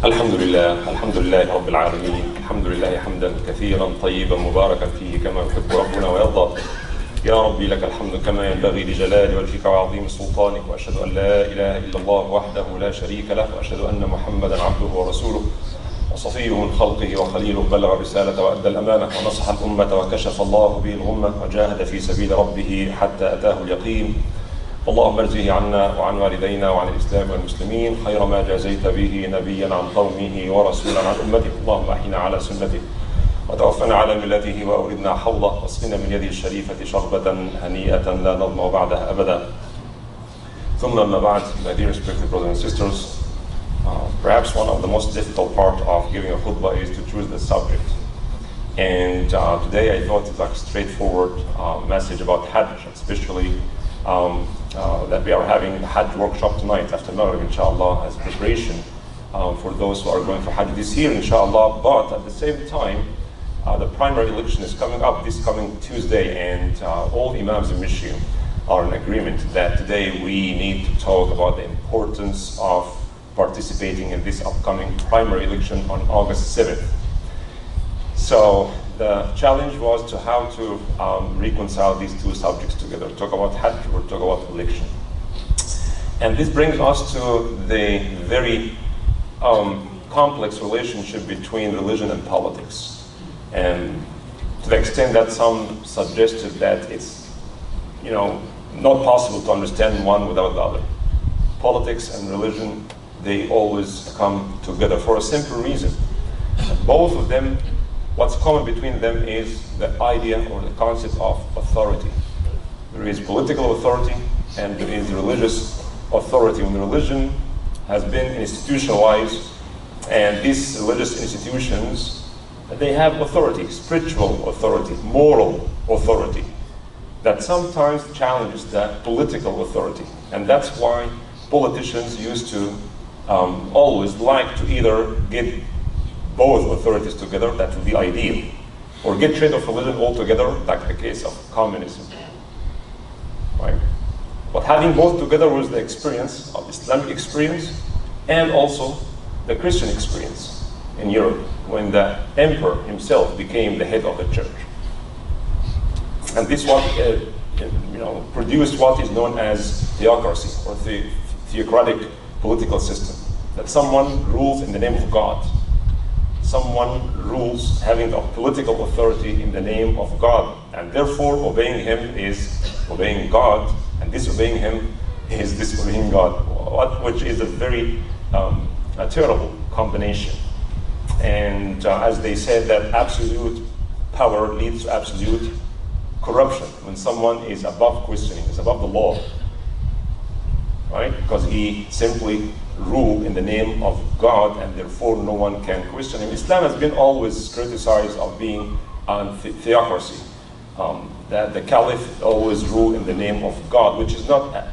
الحمد لله رب العالمين، الحمد لله حمدا كثيرا طيبا مباركا فيه كما يحب ربنا ويرضى. يا ربي لك الحمد كما ينبغي لجلال وجهك وعظيم سلطانك، واشهد ان لا اله الا الله وحده لا شريك له، واشهد ان محمدا عبده ورسوله وصفيه من خلقه وخليله، بلغ الرسالة وأدى الأمانة ونصح الأمة وكشف الله به الغمة وجاهد في سبيل ربه حتى أتاه اليقين. اللهم ارجه عنا وعن والدينا وعن الإسلام والمسلمين خير ما جازيت به نبيا عن قومه ورسولا عن أمته. اللهم أحينا على سنته وتوفنا على ملته وأوردنا حوضه واسقنا من يده الشريفة شربة هنيئة لا نظمأ بعدها أبدا. ثم أما بعد, my dear respected brothers and sisters, perhaps one of the most difficult part of giving a khutbah is to choose the subject. And today I thought it's like a straightforward message about Hajj, especially that we are having a Hajj workshop tonight after Maghrib, inshallah, as preparation for those who are going for Hajj this year, inshallah. But at the same time, the primary election is coming up this coming Tuesday, and all Imams in Michigan are in agreement that today we need to talk about the importance of participating in this upcoming primary election on August 7th. So the challenge was to how to reconcile these two subjects together, talk about Hajj or talk about election. And this brings us to the very complex relationship between religion and politics. And to the extent that some suggested that it's, not possible to understand one without the other. Politics and religion, they always come together for a simple reason. Both of them, what's common between them is the idea or the concept of authority. There is political authority and there is religious authority. When religion has been institutionalized, and these religious institutions, they have authority, spiritual authority, moral authority, that sometimes challenges that political authority. And that's why politicians used to always like to either get both authorities together, that would be ideal, or get rid of religion altogether, like the case of communism. Right? But having both together was the experience of Islamic experience and also the Christian experience in Europe, when the emperor himself became the head of the church. And this what produced what is known as theocracy, or theocratic political system, that someone rules in the name of God. Someone rules having a political authority in the name of God, and therefore obeying him is obeying God, and disobeying him is disobeying God, which is a very a terrible combination. And as they said, that absolute power leads to absolute corruption, when someone is above questioning, is above the law, right? Because he simply rule in the name of God, and therefore no one can question him. Islam has been always criticized of being a theocracy, that the caliph always rule in the name of God, which is not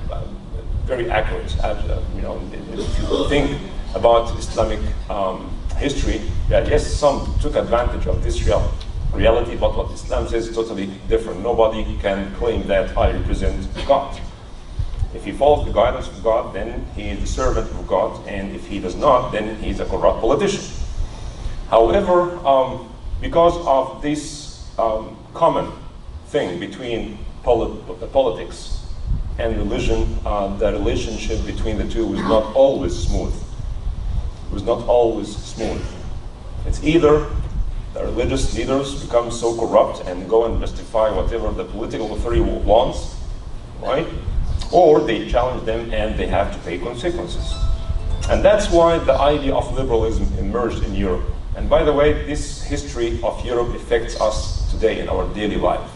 very accurate. If you think about Islamic history, that yes, some took advantage of this reality, but what Islam says is totally different. Nobody can claim that I represent God. If he follows the guidance of God, then he is the servant of God, and if he does not, then he is a corrupt politician. However, because of this common thing between politics and religion, the relationship between the two was not always smooth. It was not always smooth. It's either the religious leaders become so corrupt and go and justify whatever the political authority wants, right? Or they challenge them and they have to pay consequences. And that's why the idea of liberalism emerged in Europe. And by the way, this history of Europe affects us today in our daily life.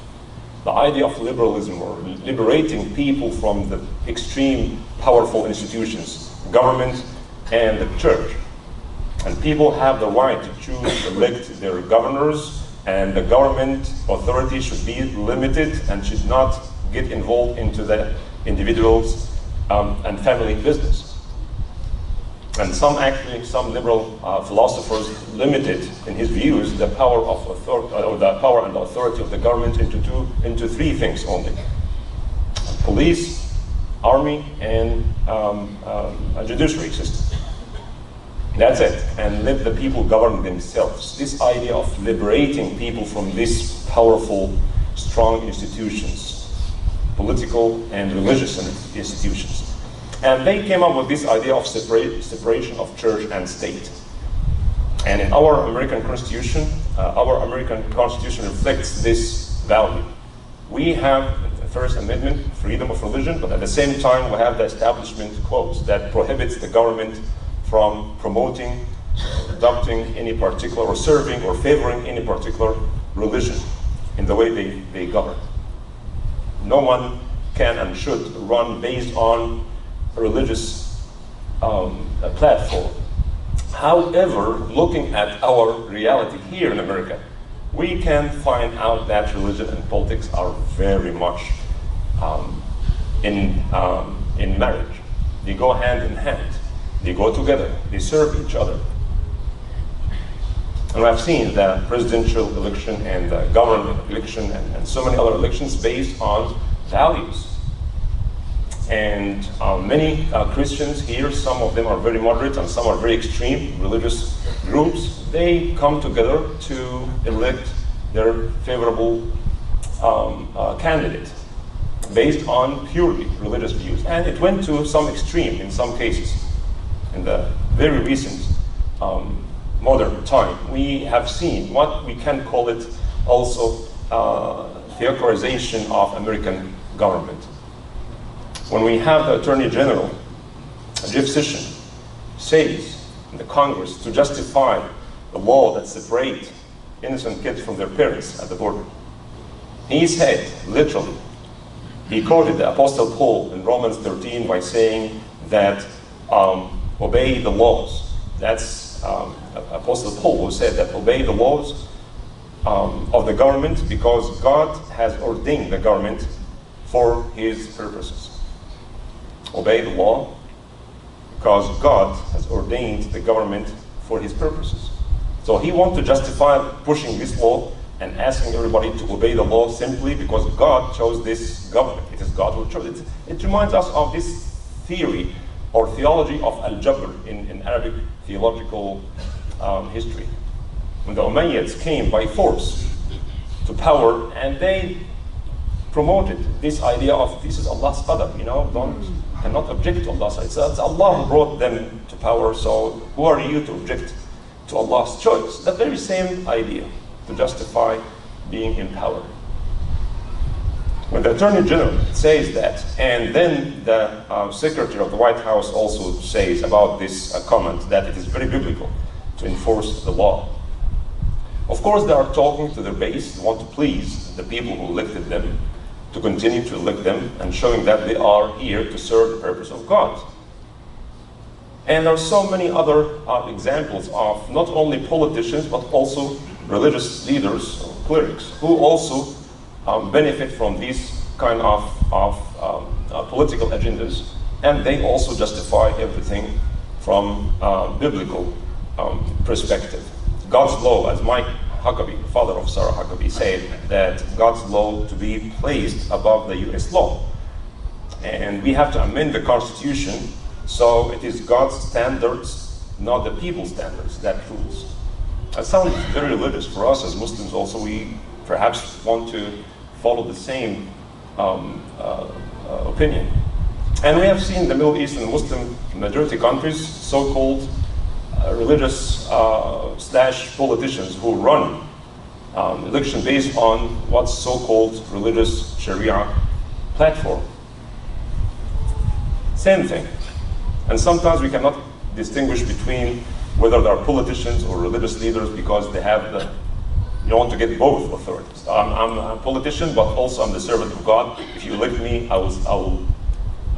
The idea of liberalism, or liberating people from the extreme powerful institutions, government and the church. And people have the right to choose, elect their governors, and the government authority should be limited and should not get involved into the individuals and family business. And some liberal philosophers limited, in his views, the power of authority, or the power and the authority of the government into three things only: police, army, and a judiciary system. That's it. And let the people govern themselves. This idea of liberating people from these powerful, strong institutions, political and religious institutions. And they came up with this idea of separation of church and state. And in our American Constitution reflects this value. We have the First Amendment, freedom of religion, but at the same time we have the Establishment Clause that prohibits the government from promoting, adopting any particular, or serving or favoring any particular religion in the way they govern. No one can and should run based on a religious platform. However, looking at our reality here in America, we can find out that religion and politics are very much in marriage. They go hand in hand. They go together. They serve each other. And we have seen the presidential election and the government election and so many other elections based on values. And many Christians here, some of them are very moderate and some are very extreme religious groups, they come together to elect their favorable candidate based on purely religious views. And it went to some extreme in some cases. In the very recent modern time, we have seen what we can call it also theocratization of American government. When we have the Attorney General, Jeff Sessions, says in the Congress to justify the law that separates innocent kids from their parents at the border, he said, literally, he quoted the Apostle Paul in Romans 13 by saying that obey the laws. That's Apostle Paul who said that obey the laws of the government because God has ordained the government for his purposes. Obey the law because God has ordained the government for his purposes. So he wants to justify pushing this law and asking everybody to obey the law simply because God chose this government. It is God who chose it. It reminds us of this theory or theology of al-Jabr in Arabic theological history. When the Umayyads came by force to power and they promoted this idea of this is Allah's qadar, cannot object to Allah. It's Allah who brought them to power, so who are you to object to Allah's choice? The very same idea to justify being in power. When the Attorney General says that, and then the Secretary of the White House also says about this comment that it is very biblical to enforce the law. Of course, they are talking to their base, they want to please the people who elected them, to continue to elect them, and showing that they are here to serve the purpose of God. And there are so many other examples of not only politicians, but also religious leaders, clerics, who also benefit from these kind of political agendas, and they also justify everything from biblical perspective. God's law, as Mike Huckabee, the father of Sarah Huckabee, said that God's law to be placed above the US law. And we have to amend the Constitution so it is God's standards, not the people's standards, that rules. That sounds very religious for us as Muslims also. We perhaps want to follow the same opinion. And we have seen the Middle East and Muslim majority countries, so-called religious / politicians who run election based on what's so-called religious Sharia platform. Same thing. And sometimes we cannot distinguish between whether they are politicians or religious leaders because they have you want to get both authorities. I'm a politician, but also I'm the servant of God. If you elect me, I will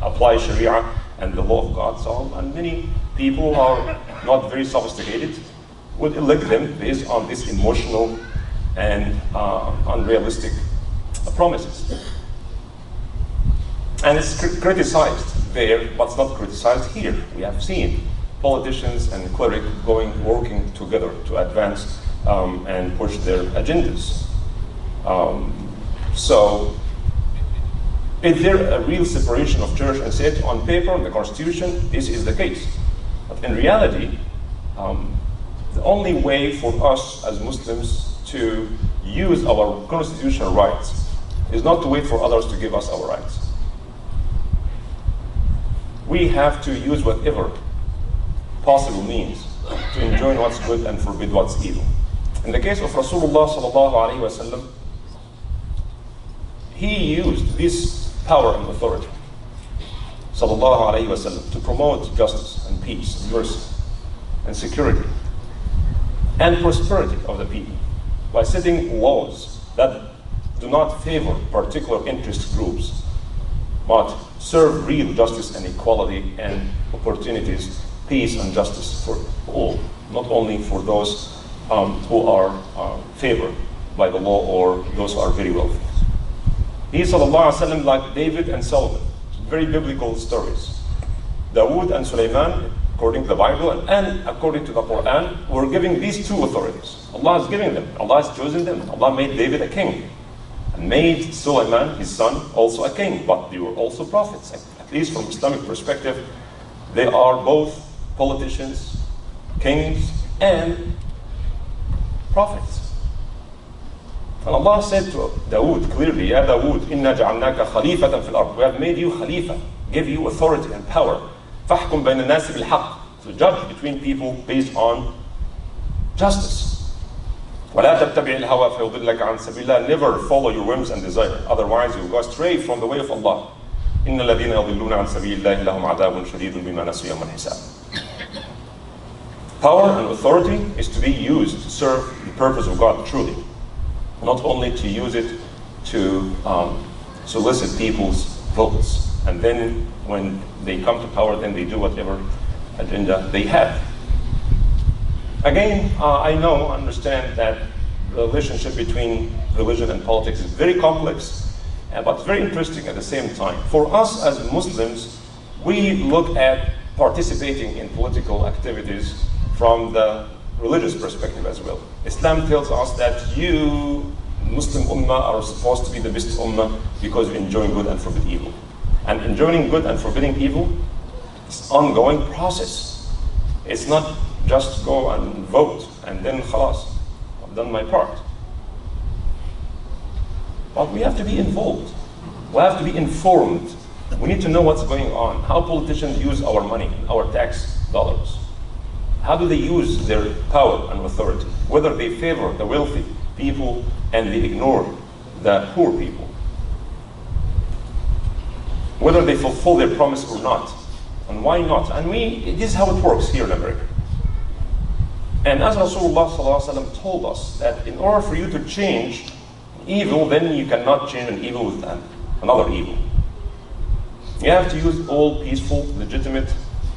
apply Sharia and the law of God. So, and many people who are not very sophisticated would elect them based on these emotional and unrealistic promises. And it's criticized there, but it's not criticized here. We have seen politicians and clerics working together to advance and push their agendas. So, is there a real separation of church and state? On paper, in the Constitution, this is the case. But in reality, the only way for us as Muslims to use our constitutional rights is not to wait for others to give us our rights. We have to use whatever possible means to enjoin what's good and forbid what's evil. In the case of Rasulullah sallallahu alaihi wasallam, he used this power and authority sallallahu alaihi wasallam to promote justice and peace and mercy and security and prosperity of the people by setting laws that do not favor particular interest groups but serve real justice and equality and opportunities, peace and justice for all, not only for those who are favored by the law or those who are very wealthy. He, sallallahu alaihi wasallam, like David and Solomon, very biblical stories. Dawood and Sulaiman, according to the Bible and according to the Quran, were giving these two authorities. Allah is giving them. Allah has chosen them. Allah made David a king and made Sulaiman, his son, also a king. But they were also prophets. At least from Islamic perspective, they are both politicians, kings, and prophets. And Allah said to Dawood clearly, Ya Dawood, inna ja'alnaka khalifatan fil ard. We have made you khalifa, give you authority and power. Fahkum bayna an-nasi bil haqq. To judge between people based on justice. وَلَا تَتَّبِعِ الْهَوَى فَيُضِلَّكَ عَنْ سَبِيلِ اللَّهِ. Never follow your whims and desire, otherwise you will go astray from the way of Allah. إِنَّ الَّذِينَ يَضِلُّونَ عَنْ سَبِيلِ اللَّهِ لَهُمْ عَذَابٌ شَدِيدٌ بِمَا نَسُوا يَوْمَ الْحِسَابِ. Power and authority is to be used to serve the purpose of God truly, not only to use it to solicit people's votes, and then when they come to power, then they do whatever agenda they have. Again, I understand that the relationship between religion and politics is very complex, but very interesting at the same time. For us as Muslims, we look at participating in political activities from the religious perspective as well. Islam tells us that you, Muslim Ummah, are supposed to be the best Ummah because you enjoin good and forbid evil. And enjoining good and forbidding evil is an ongoing process. It's not just go and vote and then khalas, I've done my part. But we have to be involved. We have to be informed. We need to know what's going on, how politicians use our money, our tax dollars. How do they use their power and authority? Whether they favor the wealthy people and they ignore the poor people. Whether they fulfill their promise or not. And why not? And this is how it works here in America. And as Rasulullah ﷺ told us, that in order for you to change evil, then you cannot change an evil with another evil. You have to use all peaceful, legitimate,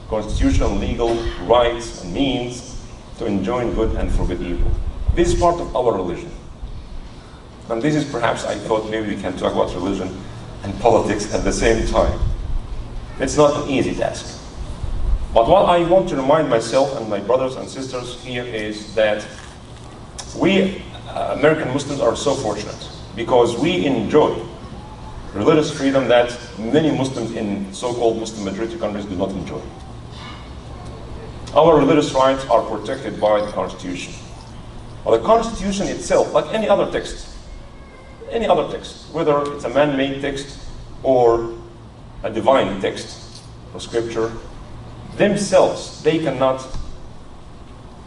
constitutional, legal rights and means to enjoin good and forbid evil. This is part of our religion. And this is perhaps, I thought maybe we can talk about religion and politics at the same time. It's not an easy task. But what I want to remind myself and my brothers and sisters here is that we American Muslims are so fortunate because we enjoy religious freedom that many Muslims in so-called Muslim majority countries do not enjoy. Our religious rights are protected by the Constitution. Well, the Constitution itself, like any other text, whether it's a man-made text or a divine text or scripture, themselves, they cannot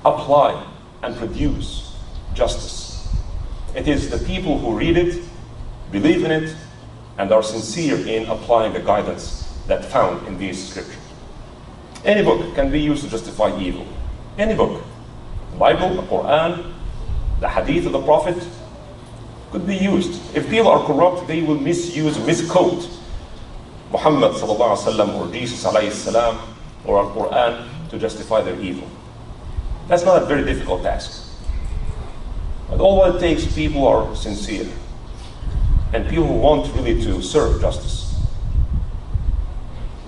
apply and produce justice. It is the people who read it, believe in it, and are sincere in applying the guidance that found in these scriptures. Any book can be used to justify evil. Any book. The Bible, the Quran, the Hadith of the Prophet could be used. If people are corrupt, they will misquote Muhammad sallallahu alaihi wasallam or Jesus alayhi salam or Al-Quran to justify their evil. That's not a very difficult task. But all it takes, people are sincere and people who want really to serve justice.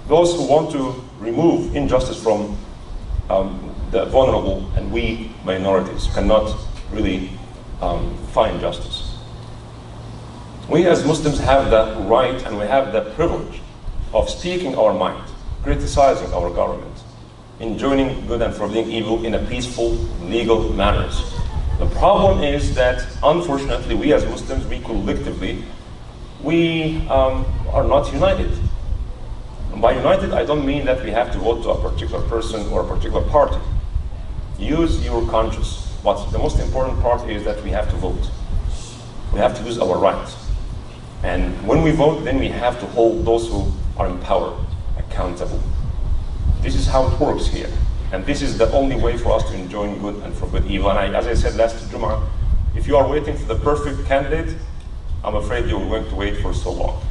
Those who want to remove injustice from the vulnerable and weak minorities cannot really find justice. We as Muslims have the right and we have the privilege of speaking our mind, criticizing our government, enjoining good and forbidding evil in a peaceful, legal manner. The problem is that, unfortunately, we as Muslims, we collectively, we are not united. And by united, I don't mean that we have to vote to a particular person or a particular party. Use your conscience. But the most important part is that we have to vote. We have to use our right. And when we vote, then we have to hold those who are in power accountable. This is how it works here. And this is the only way for us to enjoin good and forbid evil. And as I said last Jumma, if you are waiting for the perfect candidate, I'm afraid you're going to wait for so long.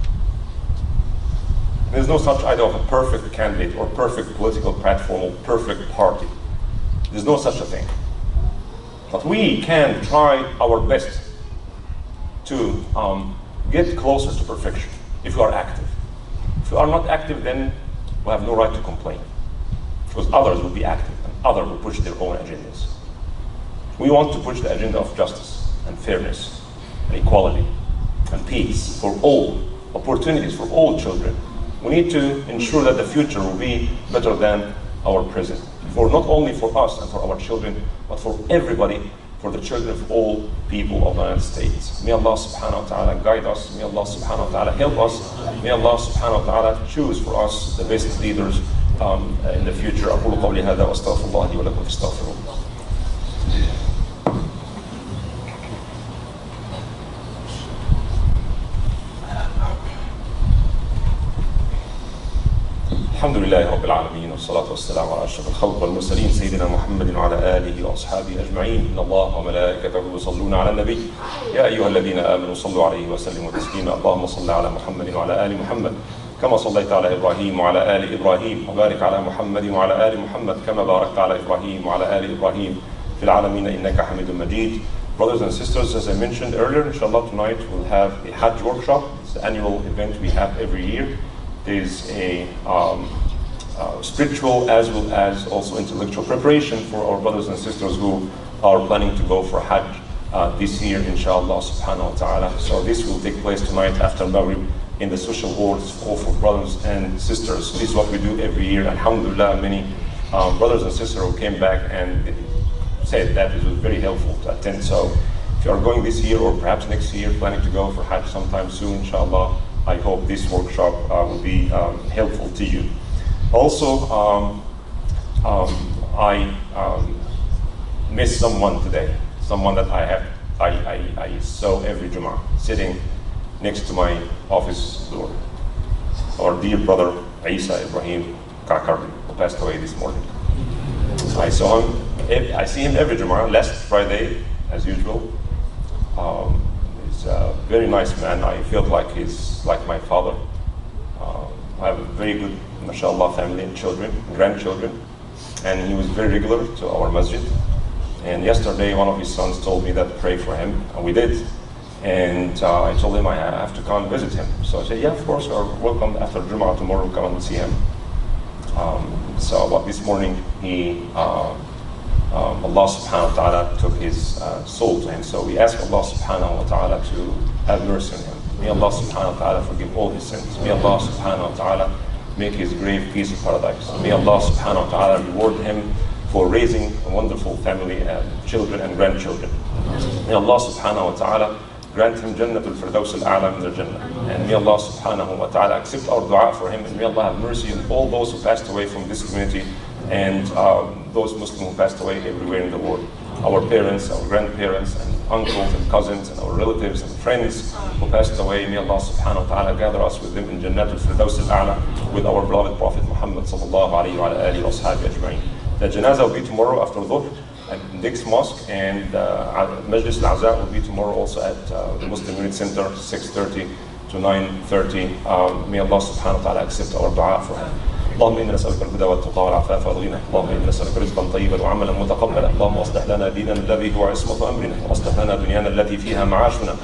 There's no such idea of a perfect candidate or perfect political platform or perfect party. There's no such a thing. But we can try our best to get closer to perfection if we are active. If we are not active, then we have no right to complain, because others will be active and others will push their own agendas. We want to push the agenda of justice and fairness and equality and peace for all, opportunities for all children. We need to ensure that the future will be better than our present, for not only for us and for our children, but for everybody, for the children of all people of the United States. May Allah subhanahu wa ta'ala guide us. May Allah subhanahu wa ta'ala help us. May Allah subhanahu wa ta'ala choose for us the best leaders in the future. أقول قولي هذا وأستغفر الله لي ولكم فاستغفروه. الحمد لله رب العالمين والصلاة والسلام على أشرف الخلق والمرسلين سيدنا محمد وعلى آله وأصحابه أجمعين. إن الله وملائكته يصلون على النبي يا أيها الذين آمنوا صلوا عليه وسلموا تسليما. اللهم صل على محمد وعلى آل محمد كما صليت على إبراهيم وعلى آل إبراهيم وبارك على محمد وعلى آل محمد كما باركت على إبراهيم وعلى آل إبراهيم في العالمين إنك حميد مجيد. Brothers and sisters, as I mentioned earlier, inshallah tonight we'll have a Hajj workshop. It's the annual event we have every year. There's a spiritual as well as also intellectual preparation for our brothers and sisters who are planning to go for Hajj this year, inshallah subhanahu wa ta'ala. So this will take place tonight after Maghrib in the social halls for brothers and sisters. This is what we do every year. Alhamdulillah, many brothers and sisters who came back and said that it was very helpful to attend. So if you are going this year or perhaps next year, planning to go for Hajj sometime soon, inshallah, I hope this workshop will be helpful to you. Also, I missed someone today, someone that I saw every Jummah, sitting next to my office door. Our dear brother Isa Ibrahim Kakarbi, who passed away this morning. I saw him, I see him every Jummah, last Friday as usual. He's a very nice man. I feel like he's like my father. I have a very good, mashallah, family and children, grandchildren. And he was very regular to our masjid. And yesterday, one of his sons told me that pray for him, and we did. And I told him I have to come and visit him. So I said, yeah, of course, you're welcome after Jummah tomorrow, come and see him. But this morning, Allah subhanahu wa ta'ala took his soul to him. So we ask Allah subhanahu wa ta'ala to have mercy on him. May Allah subhanahu wa ta'ala forgive all his sins. May Allah subhanahu wa ta'ala make his grave peace of paradise. May Allah subhanahu wa ta'ala reward him for raising a wonderful family and children and grandchildren. May Allah subhanahu wa ta'ala grant him Jannatul Firdaus al-A'la min al-Jannah. And may Allah subhanahu wa ta'ala accept our dua for him, and may Allah have mercy on all those who passed away from this community and those Muslims who passed away everywhere in the world. Our parents, our grandparents, and uncles and cousins, and our relatives and friends who passed away, may Allah subhanahu wa ta'ala gather us with them in Jannatul Firdaus al-A'la with our beloved Prophet Muhammad sallallahu alayhi wa alihi wa sahbihi ajma'in. The janazah will be tomorrow after Dhuhr at Dick's Mosque, and Majlis al-Aza will be tomorrow also at the Muslim Unit Center, 6:30 to 9:30. May Allah subhanahu wa ta'ala accept our dua for him. اللهم إنا نسألك الهدى والتقى والعفاف والغنى. اللهم إنا نسألك رزقا طيبا وعملا متقبلا. اللهم أصلح لنا ديننا الذي هو عصمة أمرنا، وأصلح لنا دنيانا التي فيها معاشنا،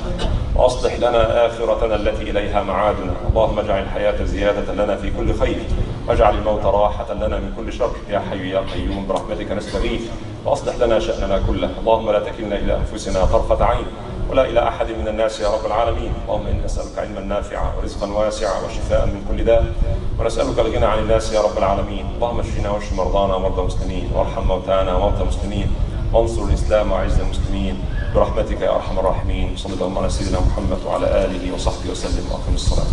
وأصلح لنا آخرتنا التي إليها معادنا. اللهم اجعل الحياة زيادة لنا في كل خير، واجعل الموت راحة لنا من كل شر. يا حي يا قيوم برحمتك نستغيث، وأصلح لنا شأننا كله. اللهم لا تكلنا إلى أنفسنا طرفة عين، ولا إلى أحد من الناس يا رب العالمين. اللهم إنا نسألك علما نافعا ورزقا واسعا وشفاء من كل داء، ونسألك الغنى عن الناس يا رب العالمين. اللهم اشفنا واشف مرضانا ومرضى المسلمين، وارحم موتانا وموتى المسلمين، وانصر الإسلام وأعز المسلمين برحمتك يا أرحم الراحمين. صلى الله على سيدنا محمد وعلى آله وصحبه وسلم، وأقم الصلاة.